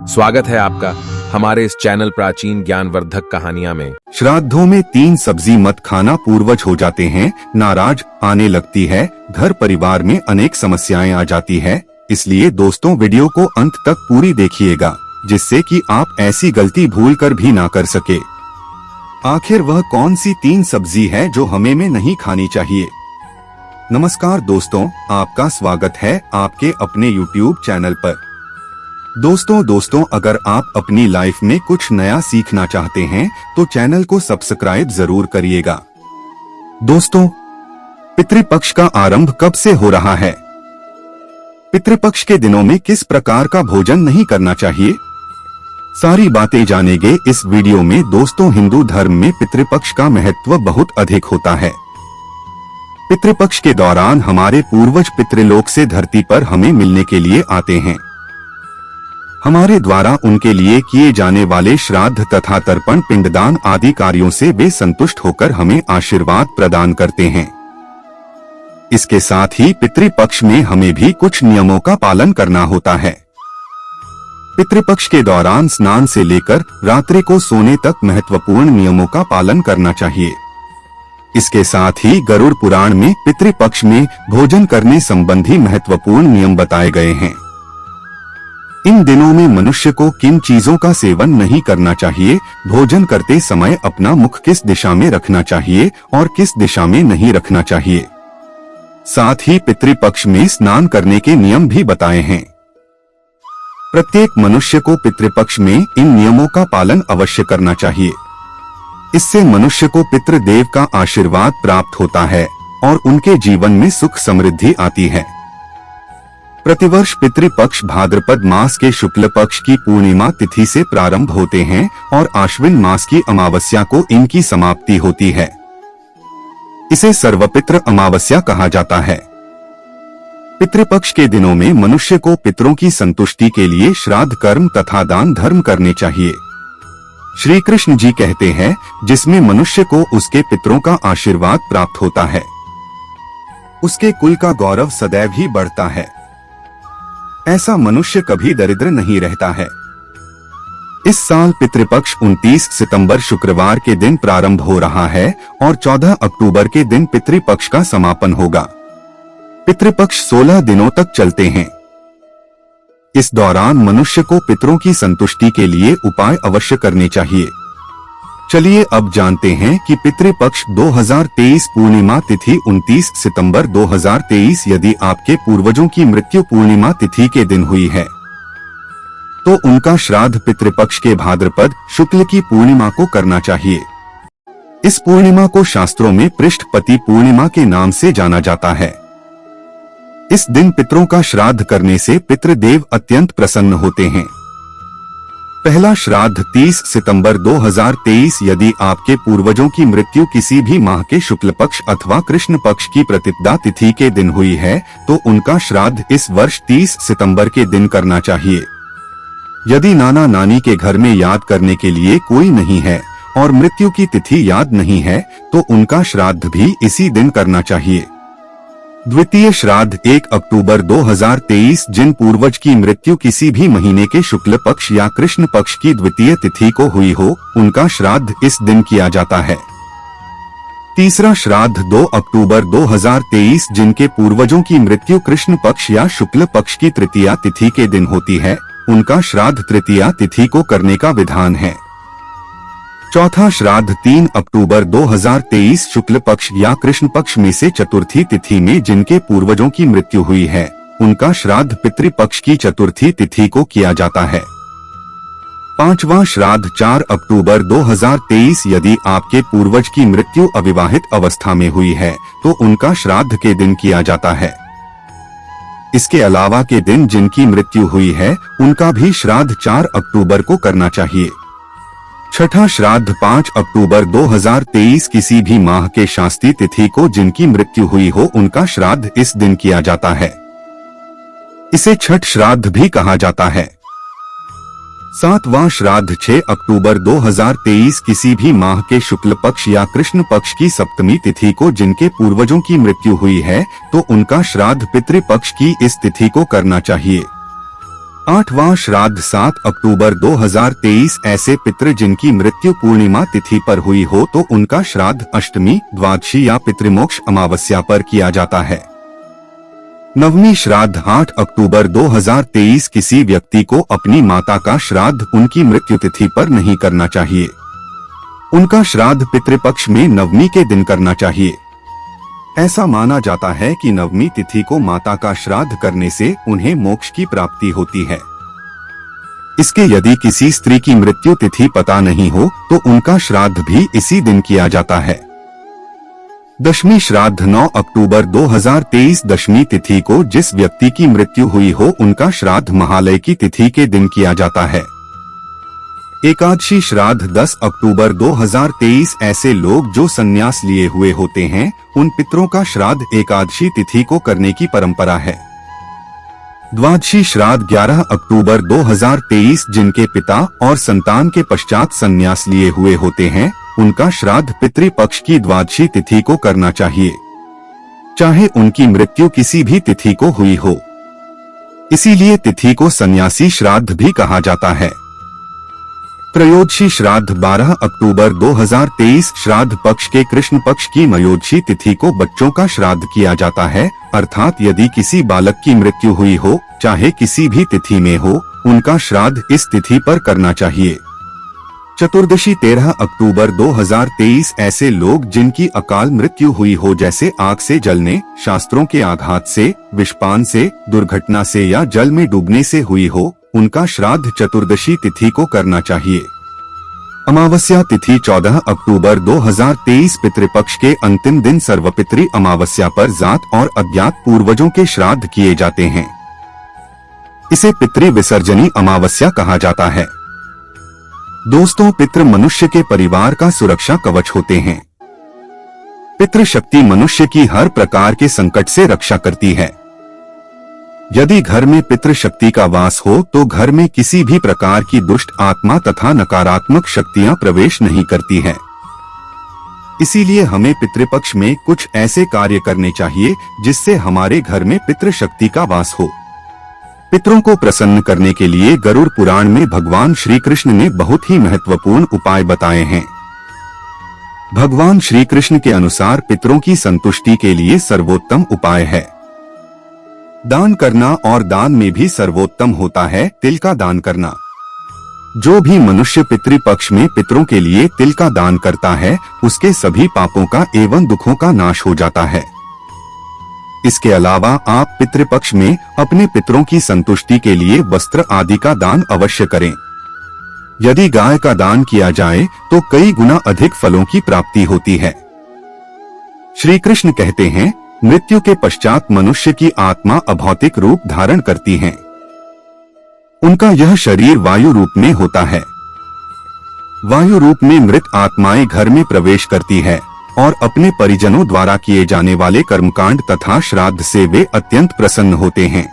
स्वागत है आपका हमारे इस चैनल प्राचीन ज्ञानवर्धक कहानियां में। श्राद्धों में 3 सब्जी मत खाना पूर्वज हो जाते हैं, नाराज आने लगती है, घर परिवार में अनेक समस्याएं आ जाती है। इसलिए दोस्तों वीडियो को अंत तक पूरी देखिएगा, जिससे कि आप ऐसी गलती भूल कर भी ना कर सके। आखिर वह कौन सी 3 सब्जी है जो हमें में नहीं खानी चाहिए? नमस्कार दोस्तों, आपका स्वागत है आपके अपने YouTube चैनल पर। दोस्तों अगर आप अपनी लाइफ में कुछ नया सीखना चाहते हैं तो चैनल को सब्सक्राइब जरूर करिएगा। दोस्तों, पितृपक्ष का आरंभ कब से हो रहा है? पितृपक्ष के दिनों में किस प्रकार का भोजन नहीं करना चाहिए? सारी बातें जानेंगे इस वीडियो में। दोस्तों, हिंदू धर्म में पितृपक्ष का महत्व बहुत अधिक होता है। पितृपक्ष के दौरान हमारे पूर्वज पितृलोक से धरती पर हमें मिलने के लिए आते हैं। हमारे द्वारा उनके लिए किए जाने वाले श्राद्ध तथा तर्पण, पिंडदान आदि कार्यों से वे संतुष्ट होकर हमें आशीर्वाद प्रदान करते हैं। इसके साथ ही पितृपक्ष में हमें भी कुछ नियमों का पालन करना होता है। पितृपक्ष के दौरान स्नान से लेकर रात्रि को सोने तक महत्वपूर्ण नियमों का पालन करना चाहिए। इसके साथ ही गरुड़ पुराण में पितृपक्ष में भोजन करने संबंधी महत्वपूर्ण नियम बताए गए हैं। इन दिनों में मनुष्य को किन चीजों का सेवन नहीं करना चाहिए, भोजन करते समय अपना मुख किस दिशा में रखना चाहिए और किस दिशा में नहीं रखना चाहिए। साथ ही पितृपक्ष में स्नान करने के नियम भी बताए हैं। प्रत्येक मनुष्य को पितृपक्ष में इन नियमों का पालन अवश्य करना चाहिए। इससे मनुष्य को पितृदेव का आशीर्वाद प्राप्त होता है और उनके जीवन में सुख समृद्धि आती है। प्रतिवर्ष पितृपक्ष भाद्रपद मास के शुक्ल पक्ष की पूर्णिमा तिथि से प्रारंभ होते हैं और आश्विन मास की अमावस्या को इनकी समाप्ति होती है। इसे सर्वपितृ अमावस्या कहा जाता है। पितृपक्ष के दिनों में मनुष्य को पितरों की संतुष्टि के लिए श्राद्ध कर्म तथा दान धर्म करने चाहिए। श्री कृष्ण जी कहते हैं, जिसमें मनुष्य को उसके पितरों का आशीर्वाद प्राप्त होता है, उसके कुल का गौरव सदैव ही बढ़ता है। ऐसा मनुष्य कभी दरिद्र नहीं रहता है। इस साल पितृपक्ष 29 सितंबर शुक्रवार के दिन प्रारंभ हो रहा है और 14 अक्टूबर के दिन पितृपक्ष का समापन होगा। पितृपक्ष 16 दिनों तक चलते हैं। इस दौरान मनुष्य को पितरों की संतुष्टि के लिए उपाय अवश्य करने चाहिए। चलिए अब जानते हैं कि पितृपक्ष 2023 पूर्णिमा तिथि 29 सितंबर 2023 यदि आपके पूर्वजों की मृत्यु पूर्णिमा तिथि के दिन हुई है तो उनका श्राद्ध पितृपक्ष के भाद्रपद शुक्ल की पूर्णिमा को करना चाहिए। इस पूर्णिमा को शास्त्रों में पृष्ठपति पूर्णिमा के नाम से जाना जाता है। इस दिन पितरों का श्राद्ध करने से पितृदेव अत्यंत प्रसन्न होते हैं। पहला श्राद्ध 30 सितंबर 2023 यदि आपके पूर्वजों की मृत्यु किसी भी माह के शुक्ल पक्ष अथवा कृष्ण पक्ष की प्रतिपदा तिथि के दिन हुई है तो उनका श्राद्ध इस वर्ष 30 सितंबर के दिन करना चाहिए। यदि नाना नानी के घर में याद करने के लिए कोई नहीं है और मृत्यु की तिथि याद नहीं है तो उनका श्राद्ध भी इसी दिन करना चाहिए। द्वितीय श्राद्ध 1 अक्टूबर 2023 जिन पूर्वज की मृत्यु किसी भी महीने के शुक्ल पक्ष या कृष्ण पक्ष की द्वितीय तिथि को हुई हो, उनका श्राद्ध इस दिन किया जाता है। तीसरा श्राद्ध 2 अक्टूबर 2023 जिनके पूर्वजों की मृत्यु कृष्ण पक्ष या शुक्ल पक्ष की तृतीया तिथि के दिन होती है, उनका श्राद्ध तृतीया तिथि को करने का विधान है। चौथा श्राद्ध 3 अक्टूबर 2023 शुक्ल पक्ष या कृष्ण पक्ष में से चतुर्थी तिथि में जिनके पूर्वजों की मृत्यु हुई है, उनका श्राद्ध पितृपक्ष की चतुर्थी तिथि को किया जाता है। पांचवा श्राद्ध 4 अक्टूबर 2023 यदि आपके पूर्वज की मृत्यु अविवाहित अवस्था में हुई है तो उनका श्राद्ध के दिन किया जाता है। इसके अलावा के दिन जिनकी मृत्यु हुई है उनका भी श्राद्ध 4 अक्टूबर को करना चाहिए। छठा श्राद्ध 5 अक्टूबर 2023 किसी भी माह के शास्त्री तिथि को जिनकी मृत्यु हुई हो उनका श्राद्ध इस दिन किया जाता है। इसे छठ श्राद्ध भी कहा जाता है। सातवां श्राद्ध 6 अक्टूबर 2023 किसी भी माह के शुक्ल पक्ष या कृष्ण पक्ष की सप्तमी तिथि को जिनके पूर्वजों की मृत्यु हुई है तो उनका श्राद्ध पितृपक्ष की इस तिथि को करना चाहिए। 8वां श्राद्ध 7 अक्टूबर 2023। ऐसे पितृ जिनकी मृत्यु पूर्णिमा तिथि पर हुई हो तो उनका श्राद्ध अष्टमी, द्वादशी या पितृमोक्ष अमावस्या पर किया जाता है। 9वीं श्राद्ध 8 अक्टूबर 2023। किसी व्यक्ति को अपनी माता का श्राद्ध उनकी मृत्यु तिथि पर नहीं करना चाहिए। उनका श्राद्ध पितृपक्ष में 9वीं के दिन करना चाहिए। ऐसा माना जाता है कि 9वीं तिथि को माता का श्राद्ध करने से उन्हें मोक्ष की प्राप्ति होती है। इसके यदि किसी स्त्री की मृत्यु तिथि पता नहीं हो तो उनका श्राद्ध भी इसी दिन किया जाता है। 10वीं श्राद्ध 9 अक्टूबर 2023। 10वीं तिथि को जिस व्यक्ति की मृत्यु हुई हो उनका श्राद्ध महालय की तिथि के दिन किया जाता है। एकादशी श्राद्ध 10 अक्टूबर 2023। ऐसे लोग जो संन्यास लिए हुए होते हैं उन पितरों का श्राद्ध एकादशी तिथि को करने की परंपरा है। द्वादशी श्राद्ध 11 अक्टूबर 2023। जिनके पिता और संतान के पश्चात संन्यास लिए हुए होते हैं उनका श्राद्ध पितृपक्ष की द्वादशी तिथि को करना चाहिए, चाहे उनकी मृत्यु किसी भी तिथि को हुई हो। इसीलिए तिथि को सन्यासी श्राद्ध भी कहा जाता है। त्रयोदशी श्राद्ध 12 अक्टूबर 2023। श्राद्ध पक्ष के कृष्ण पक्ष की मयोदशी तिथि को बच्चों का श्राद्ध किया जाता है, अर्थात यदि किसी बालक की मृत्यु हुई हो चाहे किसी भी तिथि में हो उनका श्राद्ध इस तिथि पर करना चाहिए। चतुर्दशी 13 अक्टूबर 2023। ऐसे लोग जिनकी अकाल मृत्यु हुई हो जैसे आग से जलने, शास्त्रों के आघात से, विषपान से, दुर्घटना से या जल में डूबने से हुई हो उनका श्राद्ध चतुर्दशी तिथि को करना चाहिए। अमावस्या तिथि 14 अक्टूबर 2023। पितृपक्ष के अंतिम दिन सर्वपितृ अमावस्या पर जात और अज्ञात पूर्वजों के श्राद्ध किए जाते हैं। इसे पितृ विसर्जनी अमावस्या कहा जाता है। दोस्तों, पितृ मनुष्य के परिवार का सुरक्षा कवच होते हैं। पितृ शक्ति मनुष्य की हर प्रकार के संकट से रक्षा करती है। यदि घर में पितृ शक्ति का वास हो तो घर में किसी भी प्रकार की दुष्ट आत्मा तथा नकारात्मक शक्तियां प्रवेश नहीं करती हैं। इसीलिए हमें पितृपक्ष में कुछ ऐसे कार्य करने चाहिए जिससे हमारे घर में पितृ शक्ति का वास हो। पितरों को प्रसन्न करने के लिए गरुड़ पुराण में भगवान श्री कृष्ण ने बहुत ही महत्वपूर्ण उपाय बताए हैं। भगवान श्री कृष्ण के अनुसार पितरों की संतुष्टि के लिए सर्वोत्तम उपाय है दान करना, और दान में भी सर्वोत्तम होता है तिल का दान करना। जो भी मनुष्य पितृपक्ष में पितरों के लिए तिल का दान करता है उसके सभी पापों का एवं दुखों का नाश हो जाता है। इसके अलावा आप पितृपक्ष में अपने पितरों की संतुष्टि के लिए वस्त्र आदि का दान अवश्य करें। यदि गाय का दान किया जाए तो कई गुना अधिक फलों की प्राप्ति होती है। श्री कृष्ण कहते हैं, मृत्यु के पश्चात मनुष्य की आत्मा अभौतिक रूप धारण करती है। उनका यह शरीर वायु रूप में होता है। वायु रूप में मृत आत्माएं घर में प्रवेश करती है और अपने परिजनों द्वारा किए जाने वाले कर्मकांड तथा श्राद्ध से वे अत्यंत प्रसन्न होते हैं।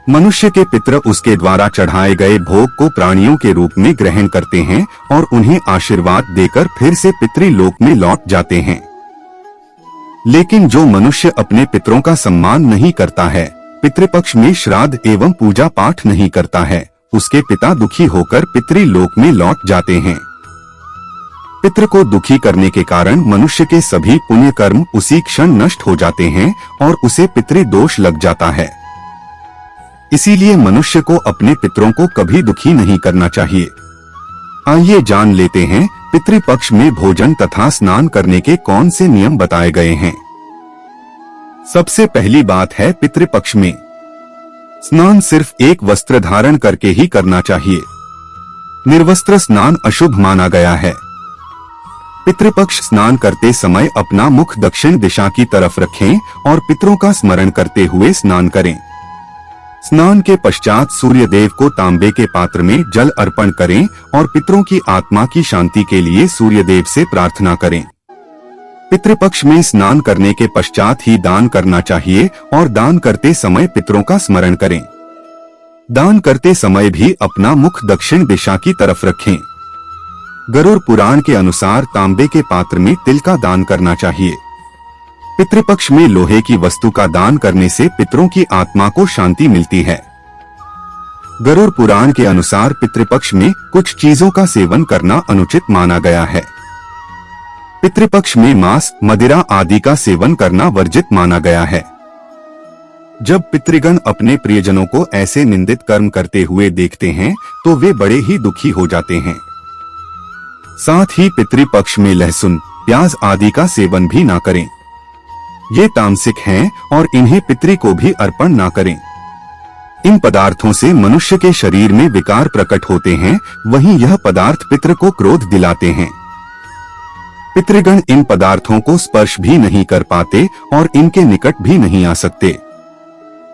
मनुष्य के पितर उसके द्वारा चढ़ाए गए भोग को प्राणियों के रूप में ग्रहण करते हैं और उन्हें आशीर्वाद देकर फिर से पितृलोक में लौट जाते हैं। लेकिन जो मनुष्य अपने पितरों का सम्मान नहीं करता है, पितृपक्ष में श्राद्ध एवं पूजा पाठ नहीं करता है, उसके पिता दुखी होकर पितृलोक में लौट जाते हैं। पितृ को दुखी करने के कारण मनुष्य के सभी पुण्य कर्म उसी क्षण नष्ट हो जाते हैं और उसे पितृदोष लग जाता है। इसीलिए मनुष्य को अपने पितरों को कभी दुखी नहीं करना चाहिए। आइए जान लेते हैं पितृपक्ष में भोजन तथा स्नान करने के कौन से नियम बताए गए हैं। सबसे पहली बात है, पितृपक्ष में स्नान सिर्फ एक वस्त्र धारण करके ही करना चाहिए। निर्वस्त्र स्नान अशुभ माना गया है। पितृपक्ष स्नान करते समय अपना मुख दक्षिण दिशा की तरफ रखें और पितरों का स्मरण करते हुए स्नान करें। स्नान के पश्चात सूर्य देव को तांबे के पात्र में जल अर्पण करें और पितरों की आत्मा की शांति के लिए सूर्य देव से प्रार्थना करें। पितृपक्ष में स्नान करने के पश्चात ही दान करना चाहिए और दान करते समय पितरों का स्मरण करें। दान करते समय भी अपना मुख दक्षिण दिशा की तरफ रखें। गरुड़ पुराण के अनुसार तांबे के पात्र में तिल का दान करना चाहिए। पितृपक्ष में लोहे की वस्तु का दान करने से पितरों की आत्मा को शांति मिलती है। गरुड़ पुराण के अनुसार पितृपक्ष में कुछ चीजों का सेवन करना अनुचित माना गया है। पितृपक्ष में मांस, मदिरा आदि का सेवन करना वर्जित माना गया है। जब पितृगण अपने प्रियजनों को ऐसे निंदित कर्म करते हुए देखते हैं तो वे बड़े ही दुखी हो जाते हैं। साथ ही पितृपक्ष में लहसुन, प्याज आदि का सेवन भी ना करें। ये तामसिक हैं और इन्हें पितृ को भी अर्पण ना करें। इन पदार्थों से मनुष्य के शरीर में विकार प्रकट होते हैं, वहीं यह पदार्थ पितृ को क्रोध दिलाते हैं। पितृगण इन पदार्थों को स्पर्श भी नहीं कर पाते और इनके निकट भी नहीं आ सकते।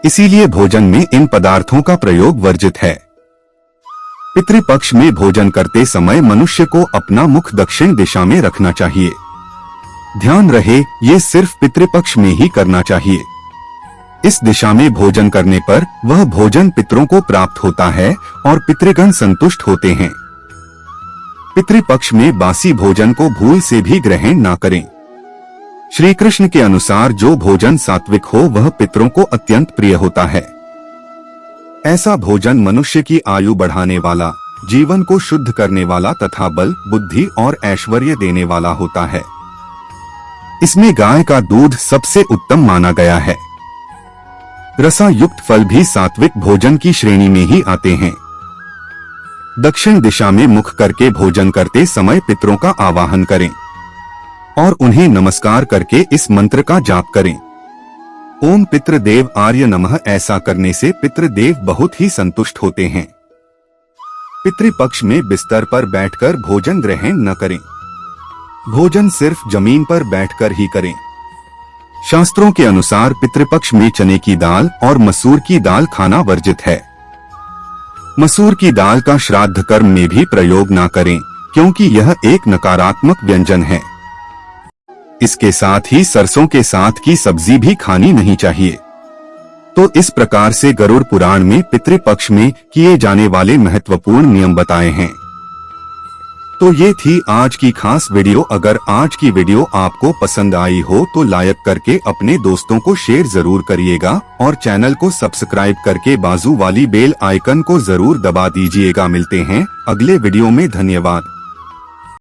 इसीलिए भोजन में इन पदार्थों का प्रयोग वर्जित है। पितृपक्ष में भोजन करते समय मनुष्य को अपना मुख दक्षिण दिशा में रखना चाहिए। ध्यान रहे, ये सिर्फ पितृपक्ष में ही करना चाहिए। इस दिशा में भोजन करने पर वह भोजन पितरों को प्राप्त होता है और पितृगण संतुष्ट होते हैं। पितृपक्ष में बासी भोजन को भूल से भी ग्रहण ना करें। श्री कृष्ण के अनुसार जो भोजन सात्विक हो वह पितरों को अत्यंत प्रिय होता है। ऐसा भोजन मनुष्य की आयु बढ़ाने वाला, जीवन को शुद्ध करने वाला तथा बल, बुद्धि और ऐश्वर्य देने वाला होता है। इसमें गाय का दूध सबसे उत्तम माना गया है। रसायुक्त फल भी सात्विक भोजन की श्रेणी में ही आते हैं। दक्षिण दिशा में मुख करके भोजन करते समय पितरों का आवाहन करें और उन्हें नमस्कार करके इस मंत्र का जाप करें, ओम पितृदेव आर्य नमः। ऐसा करने से पितृदेव बहुत ही संतुष्ट होते हैं। पितृपक्ष में बिस्तर पर बैठकर भोजन ग्रहण न करें। भोजन सिर्फ जमीन पर बैठकर ही करें। शास्त्रों के अनुसार पितृपक्ष में चने की दाल और मसूर की दाल खाना वर्जित है। मसूर की दाल का श्राद्ध कर्म में भी प्रयोग ना करें, क्योंकि यह एक नकारात्मक व्यंजन है। इसके साथ ही सरसों के साथ की सब्जी भी खानी नहीं चाहिए। तो इस प्रकार से गरुड़ पुराण में पितृपक्ष में किए जाने वाले महत्वपूर्ण नियम बताए हैं। तो ये थी आज की खास वीडियो। अगर आज की वीडियो आपको पसंद आई हो तो लाइक करके अपने दोस्तों को शेयर जरूर करिएगा और चैनल को सब्सक्राइब करके बाजू वाली बेल आइकन को जरूर दबा दीजिएगा। मिलते हैं अगले वीडियो में। धन्यवाद।